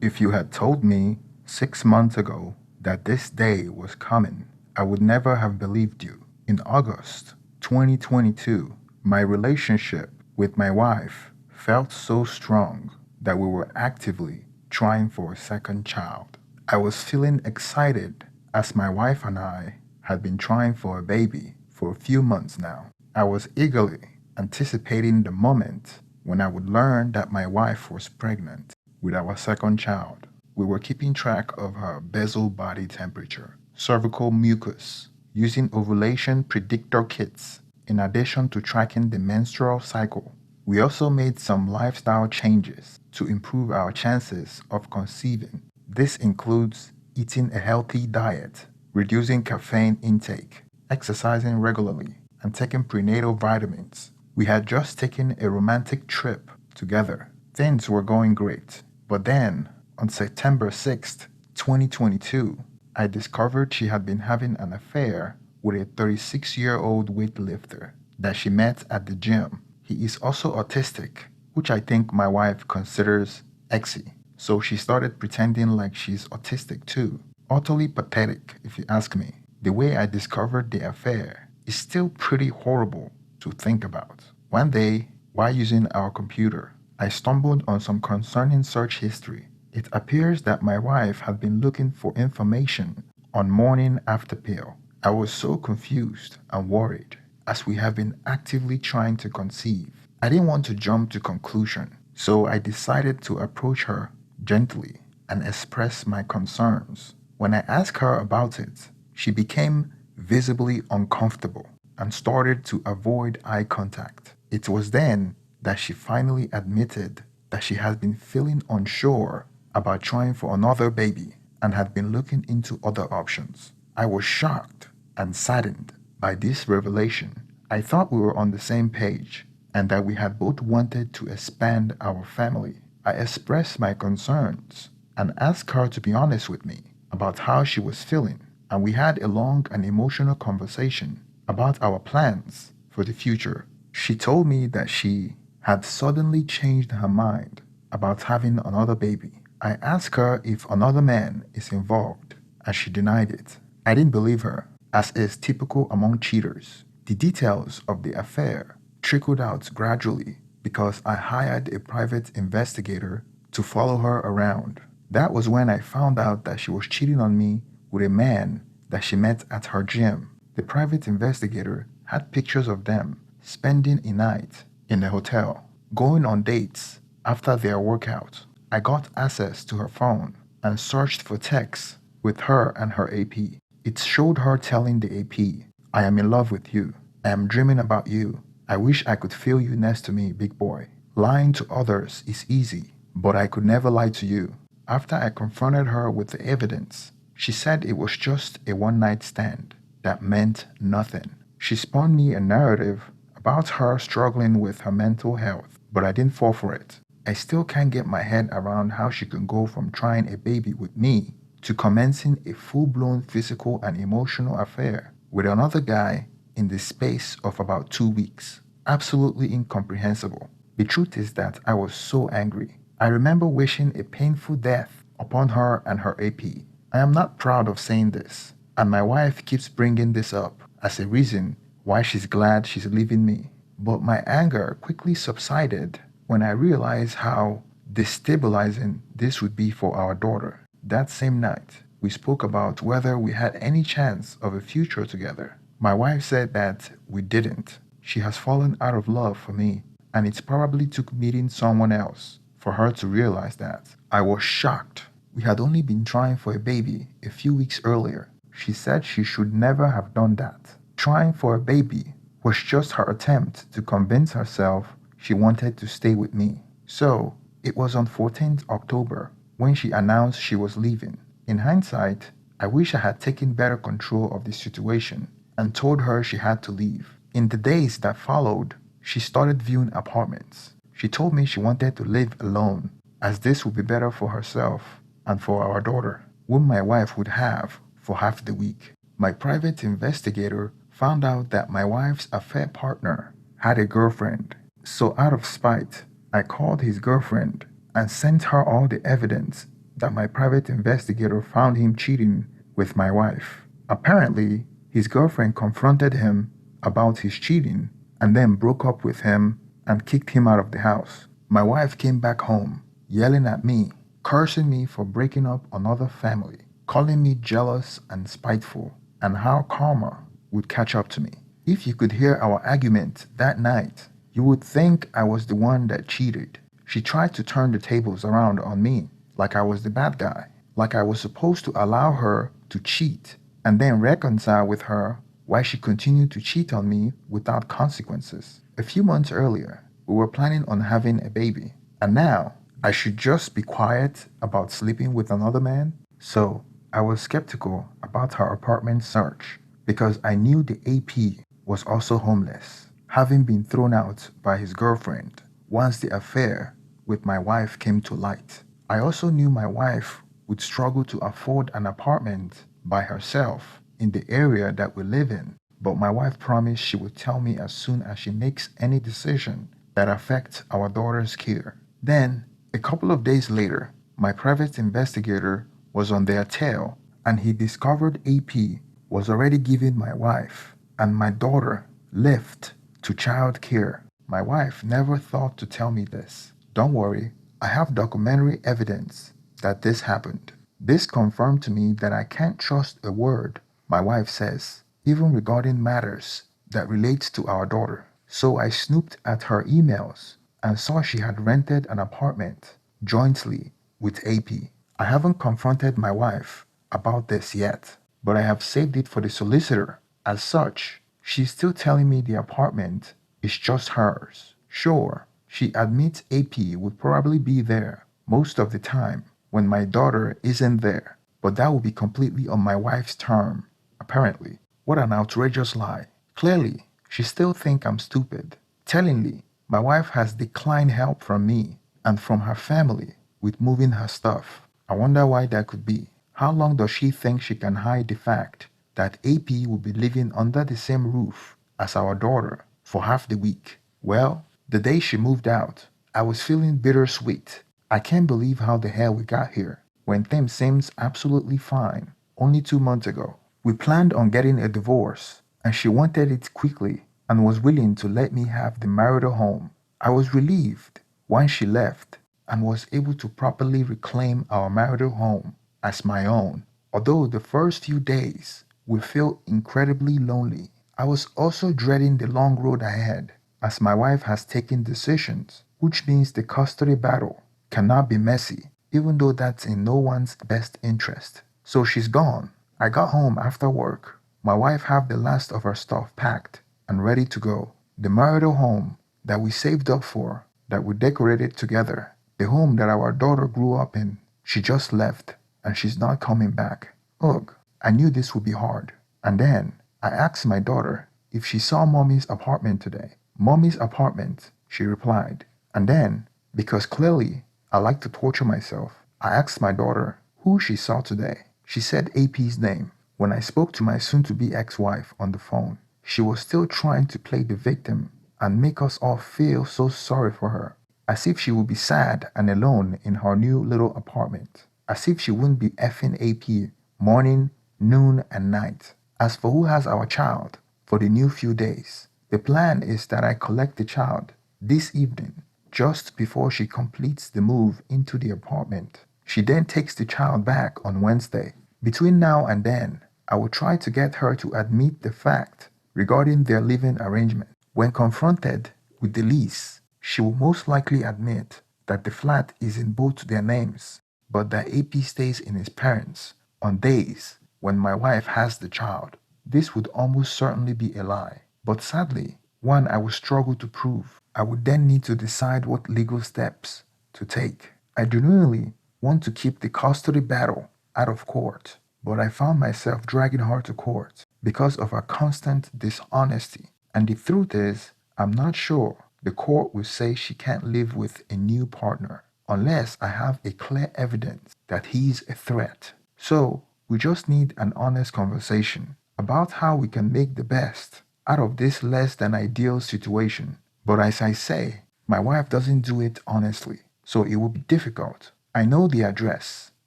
If you had told me 6 months ago that this day was coming, I would never have believed you. In August 2022, my relationship with my wife felt so strong that we were actively trying for a second child. I was feeling excited as my wife and I had been trying for a baby for a few months now. I was eagerly anticipating the moment when I would learn that my wife was pregnant with our second child. We were keeping track of her basal body temperature, cervical mucus, using ovulation predictor kits, in addition to tracking the menstrual cycle. We also made some lifestyle changes to improve our chances of conceiving. This includes eating a healthy diet, reducing caffeine intake, exercising regularly, and taking prenatal vitamins. We had just taken a romantic trip together. Things were going great. But then, on September 6th, 2022, I discovered she had been having an affair with a 36-year-old weightlifter that she met at the gym. He is also autistic, which I think my wife considers exy. So she started pretending like she's autistic too. Utterly pathetic, if you ask me. The way I discovered the affair is still pretty horrible to think about. One day, while using our computer, I stumbled on some concerning search history. It appears that my wife had been looking for information on morning after pill. I was so confused and worried as we have been actively trying to conceive. I didn't want to jump to conclusion, so I decided to approach her gently and express my concerns. When I asked her about it, she became visibly uncomfortable and started to avoid eye contact. It was then that she finally admitted that she had been feeling unsure about trying for another baby and had been looking into other options. I was shocked and saddened by this revelation. I thought we were on the same page and that we had both wanted to expand our family. I expressed my concerns and asked her to be honest with me about how she was feeling, and we had a long and emotional conversation about our plans for the future. She told me that she had suddenly changed her mind about having another baby. I asked her if another man is involved, and she denied it. I didn't believe her, as is typical among cheaters. The details of the affair trickled out gradually because I hired a private investigator to follow her around. That was when I found out that she was cheating on me with a man that she met at her gym. The private investigator had pictures of them spending a night in a hotel, going on dates after their workout. I got access to her phone and searched for texts with her and her AP. It showed her telling the AP, "I am in love with you. I am dreaming about you. I wish I could feel you next to me, big boy. Lying to others is easy, but I could never lie to you." After I confronted her with the evidence, she said it was just a one-night stand that meant nothing. She spun me a narrative about her struggling with her mental health, but I didn't fall for it. I still can't get my head around how she can go from trying a baby with me to commencing a full-blown physical and emotional affair with another guy in the space of about 2 weeks. Absolutely incomprehensible. The truth is that I was so angry. I remember wishing a painful death upon her and her AP. I am not proud of saying this, and my wife keeps bringing this up as a reason why she's glad she's leaving me. But my anger quickly subsided when I realized how destabilizing this would be for our daughter. That same night, we spoke about whether we had any chance of a future together. My wife said that we didn't. She has fallen out of love for me, and it probably took meeting someone else for her to realize that. I was shocked. We had only been trying for a baby a few weeks earlier. She said she should never have done that. Trying for a baby was just her attempt to convince herself she wanted to stay with me. So, it was on 14th October when she announced she was leaving. In hindsight, I wish I had taken better control of the situation and told her she had to leave. In the days that followed, she started viewing apartments. She told me she wanted to live alone, as this would be better for herself and for our daughter, whom my wife would have for half the week. My private investigator found out that my wife's affair partner had a girlfriend. So out of spite, I called his girlfriend and sent her all the evidence that my private investigator found him cheating with my wife. Apparently, his girlfriend confronted him about his cheating and then broke up with him and kicked him out of the house. My wife came back home, yelling at me, cursing me for breaking up another family, calling me jealous and spiteful, and how karma would catch up to me. If you could hear our argument that night, you would think I was the one that cheated. She tried to turn the tables around on me, like I was the bad guy, like I was supposed to allow her to cheat and then reconcile with her while she continued to cheat on me without consequences. A few months earlier, we were planning on having a baby, and now I should just be quiet about sleeping with another man? So I was skeptical about her apartment search because I knew the AP was also homeless, having been thrown out by his girlfriend once the affair with my wife came to light. I also knew my wife would struggle to afford an apartment by herself in the area that we live in, but my wife promised she would tell me as soon as she makes any decision that affects our daughter's care. Then, a couple of days later, my private investigator was on their tail and he discovered AP was already giving my wife and my daughter lift to child care. My wife never thought to tell me this. Don't worry, I have documentary evidence that this happened. This confirmed to me that I can't trust a word my wife says, even regarding matters that relates to our daughter. So I snooped at her emails and saw she had rented an apartment jointly with AP. I haven't confronted my wife about this yet, but I have saved it for the solicitor. As such, she's still telling me the apartment is just hers. Sure, she admits AP would probably be there most of the time when my daughter isn't there, but that will be completely on my wife's term, apparently. What an outrageous lie. Clearly, she still thinks I'm stupid. Tellingly, my wife has declined help from me and from her family with moving her stuff. I wonder why that could be. How long does she think she can hide the fact that AP will be living under the same roof as our daughter for half the week? Well, the day she moved out, I was feeling bittersweet. I can't believe how the hell we got here when things seems absolutely fine only 2 months ago. We planned on getting a divorce and she wanted it quickly and was willing to let me have the marital home. I was relieved when she left and was able to properly reclaim our marital home as my own. Although the first few days we felt incredibly lonely, I was also dreading the long road ahead as my wife has taken decisions, which means the custody battle cannot be messy, even though that's in no one's best interest. So she's gone. I got home after work. My wife had the last of her stuff packed and ready to go. The marital home that we saved up for, that we decorated together, the home that our daughter grew up in, she just left and she's not coming back. Ugh, I knew this would be hard. And then I asked my daughter if she saw mommy's apartment today. Mommy's apartment, she replied. And then, because clearly I like to torture myself, I asked my daughter who she saw today. She said AP's name. When I spoke to my soon-to-be ex-wife on the phone, she was still trying to play the victim and make us all feel so sorry for her, as if she would be sad and alone in her new little apartment, as if she wouldn't be effing AP morning, noon, and night. As for who has our child for the new few days, the plan is that I collect the child this evening, just before she completes the move into the apartment. She then takes the child back on Wednesday. Between now and then, I will try to get her to admit the fact regarding their living arrangement. When confronted with the lease, she will most likely admit that the flat is in both their names, but that AP stays in his parents on days when my wife has the child. This would almost certainly be a lie, but sadly, one I would struggle to prove. I would then need to decide what legal steps to take. I genuinely want to keep the custody battle out of court, but I found myself dragging her to court because of her constant dishonesty. And the truth is, I'm not sure the court will say she can't live with a new partner unless I have a clear evidence that he's a threat. So, we just need an honest conversation about how we can make the best out of this less than ideal situation. But as I say, my wife doesn't do it honestly, so it will be difficult. I know the address,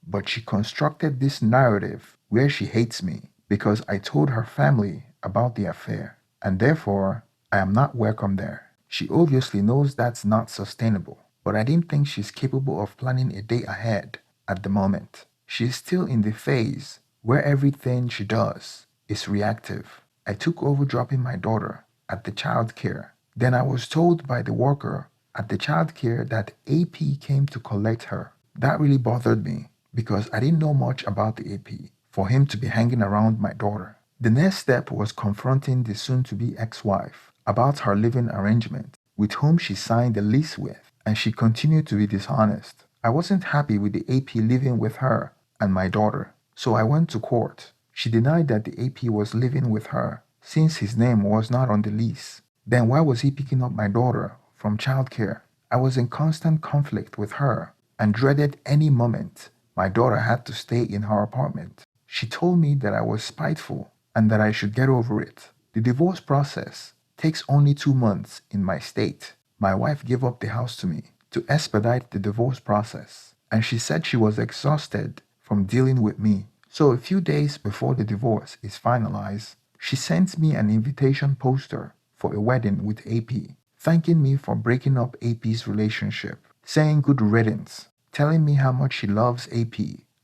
but she constructed this narrative where she hates me because I told her family about the affair, and therefore I am not welcome there. She obviously knows that's not sustainable, but I didn't think she's capable of planning a day ahead at the moment. She's still in the phase where everything she does is reactive. I took over dropping my daughter at the childcare. Then I was told by the worker at the childcare that AP came to collect her. That really bothered me because I didn't know much about the AP for him to be hanging around my daughter. The next step was confronting the soon-to-be ex-wife about her living arrangement with whom she signed a lease with, and she continued to be dishonest. I wasn't happy with the AP living with her and my daughter, so I went to court. She denied that the AP was living with her since his name was not on the lease. Then why was he picking up my daughter from childcare? I was in constant conflict with her and dreaded any moment my daughter had to stay in her apartment. She told me that I was spiteful and that I should get over it. The divorce process takes only 2 months in my state. My wife gave up the house to me to expedite the divorce process, and she said she was exhausted from dealing with me. So a few days before the divorce is finalized, she sent me an invitation poster for a wedding with AP, thanking me for breaking up AP's relationship, saying good riddance, telling me how much she loves AP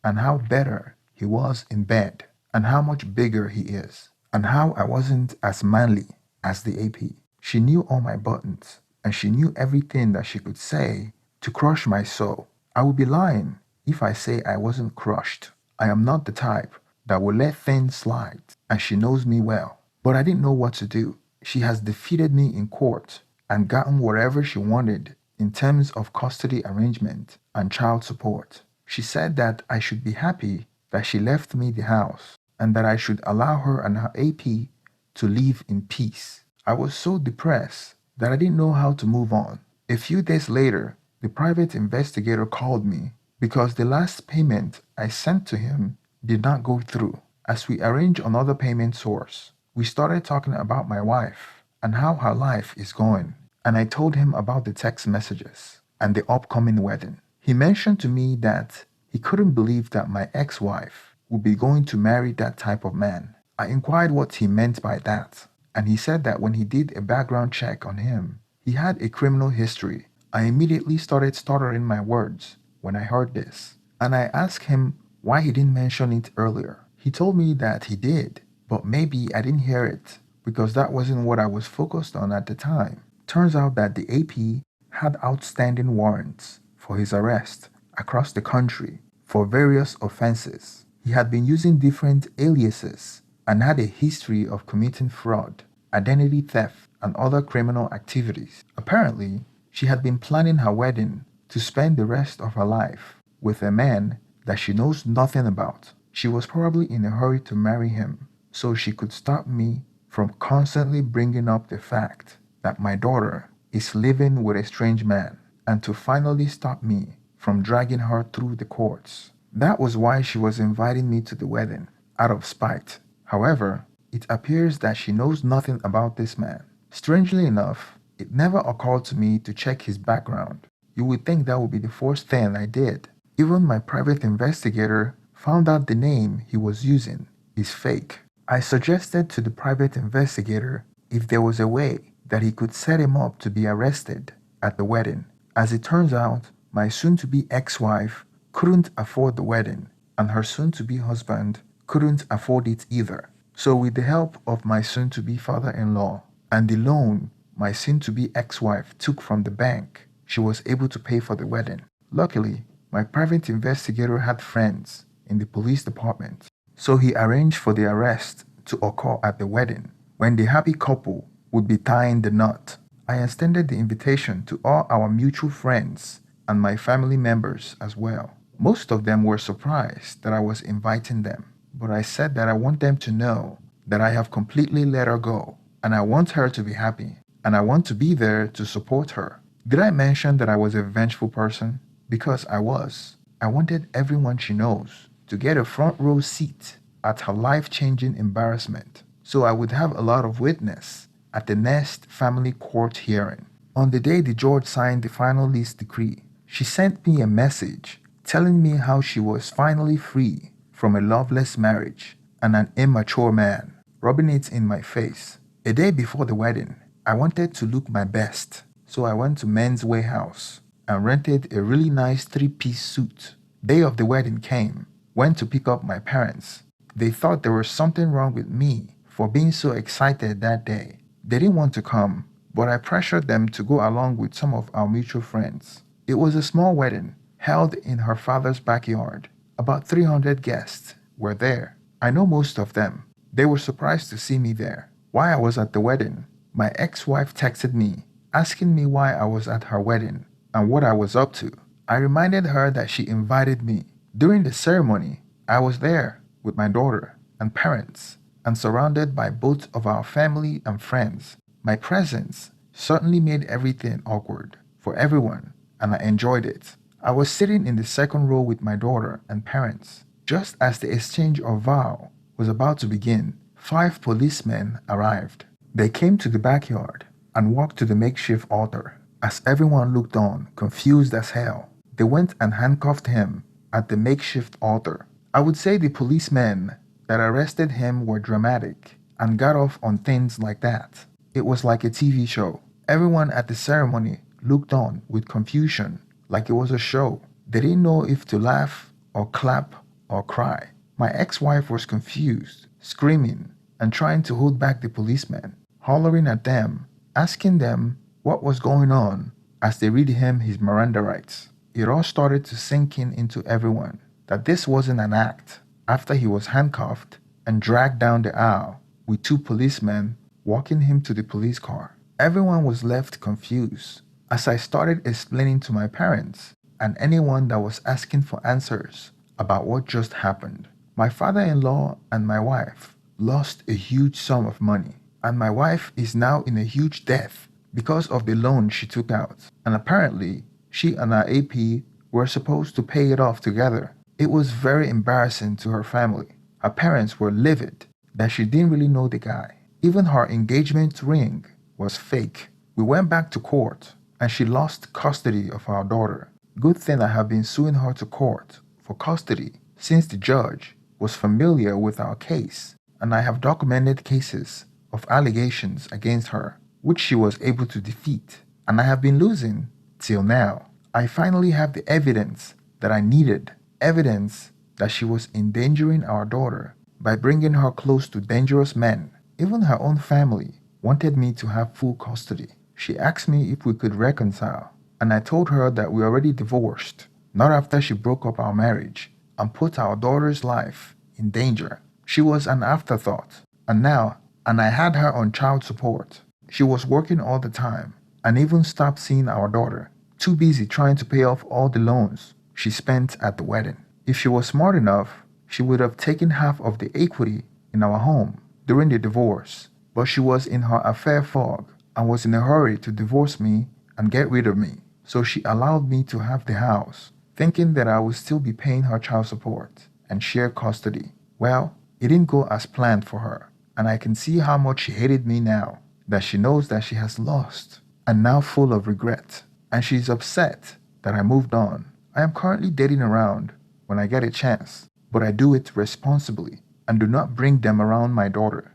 and how better he was in bed and how much bigger he is and how I wasn't as manly as the AP. She knew all my buttons and she knew everything that she could say to crush my soul. I would be lying if I say I wasn't crushed. I am not the type that will let things slide, and she knows me well. But I didn't know what to do. She has defeated me in court and gotten whatever she wanted in terms of custody arrangement and child support. She said that I should be happy that she left me the house and that I should allow her and her AP to live in peace. I was so depressed that I didn't know how to move on. A few days later, the private investigator called me because the last payment I sent to him did not go through. As we arranged another payment source, we started talking about my wife and how her life is going, and I told him about the text messages and the upcoming wedding. He mentioned to me that he couldn't believe that my ex-wife would be going to marry that type of man. I inquired what he meant by that, and he said that when he did a background check on him, he had a criminal history. I immediately started stuttering my words when I heard this, and I asked him why he didn't mention it earlier. He told me that he did, but maybe I didn't hear it because that wasn't what I was focused on at the time. Turns out that the AP had outstanding warrants for his arrest across the country for various offenses. He had been using different aliases and had a history of committing fraud, identity theft, and other criminal activities. Apparently, she had been planning her wedding to spend the rest of her life with a man that she knows nothing about. She was probably in a hurry to marry him so she could stop me from constantly bringing up the fact that my daughter is living with a strange man and to finally stop me from dragging her through the courts. That was why she was inviting me to the wedding, out of spite. However, it appears that she knows nothing about this man. Strangely enough, it never occurred to me to check his background. You would think that would be the first thing I did. Even my private investigator found out the name he was using is fake. I suggested to the private investigator if there was a way that he could set him up to be arrested at the wedding. As it turns out, my soon-to-be ex-wife couldn't afford the wedding, and her soon-to-be husband couldn't afford it either. So with the help of my soon-to-be father-in-law and the loan my soon-to-be ex-wife took from the bank, she was able to pay for the wedding. Luckily, my private investigator had friends in the police department, so he arranged for the arrest to occur at the wedding, when the happy couple would be tying the knot. I extended the invitation to all our mutual friends and my family members as well. Most of them were surprised that I was inviting them, but I said that I want them to know that I have completely let her go, and I want her to be happy, and I want to be there to support her. Did I mention that I was a vengeful person? Because I was. I wanted everyone she knows to get a front row seat at her life-changing embarrassment, so I would have a lot of witness at the next family court hearing. On the day the judge signed the final lease decree, she sent me a message telling me how she was finally free from a loveless marriage and an immature man, rubbing it in my face. A day before the wedding, I wanted to look my best, so I went to Men's Warehouse and rented a really nice three-piece suit. Day of the wedding came, went to pick up my parents. They thought there was something wrong with me for being so excited that day. They didn't want to come, but I pressured them to go along with some of our mutual friends. It was a small wedding held in her father's backyard. About 300 guests were there. I know most of them. They were surprised to see me there. While I was at the wedding, my ex-wife texted me, asking me why I was at her wedding and what I was up to. I reminded her that she invited me. During the ceremony, I was there with my daughter and parents and surrounded by both of our family and friends. My presence certainly made everything awkward for everyone, and I enjoyed it. I was sitting in the second row with my daughter and parents. Just as the exchange of vow was about to begin, 5 policemen arrived. They came to the backyard and walked to the makeshift altar. As everyone looked on, confused as hell, they went and handcuffed him at the makeshift altar. I would say the policemen that arrested him were dramatic and got off on things like that. It was like a TV show. Everyone at the ceremony looked on with confusion, like it was a show. They didn't know if to laugh or clap or cry. My ex-wife was confused, screaming and trying to hold back the policemen, hollering at them, asking them what was going on as they read him his Miranda rights. It all started to sink in into everyone that this wasn't an act. After he was handcuffed and dragged down the aisle with 2 policemen walking him to the police car, everyone was left confused. As I started explaining to my parents and anyone that was asking for answers about what just happened, my father-in-law and my wife lost a huge sum of money, and my wife is now in a huge debt because of the loan she took out, and apparently she and our AP were supposed to pay it off together. It was very embarrassing to her family. Her parents were livid that she didn't really know the guy. Even her engagement ring was fake. We went back to court and she lost custody of our daughter. Good thing I have been suing her to court for custody since the judge was familiar with our case, and I have documented cases of allegations against her which she was able to defeat, and I have been losing till now. I finally have the evidence that I needed, evidence that she was endangering our daughter by bringing her close to dangerous men. Even her own family wanted me to have full custody. She asked me if we could reconcile, and I told her that we already divorced, not after she broke up our marriage and put our daughter's life in danger. She was an afterthought, and I had her on child support. She was working all the time and even stopped seeing our daughter, too busy trying to pay off all the loans she spent at the wedding. If she was smart enough, she would have taken half of the equity in our home during the divorce, but she was in her affair fog and was in a hurry to divorce me and get rid of me, so she allowed me to have the house, thinking that I would still be paying her child support and share custody. Well, it didn't go as planned for her, and I can see how much she hated me now that she knows that she has lost and now full of regret, and she's upset that I moved on. I am currently dating around when I get a chance, but I do it responsibly and do not bring them around my daughter.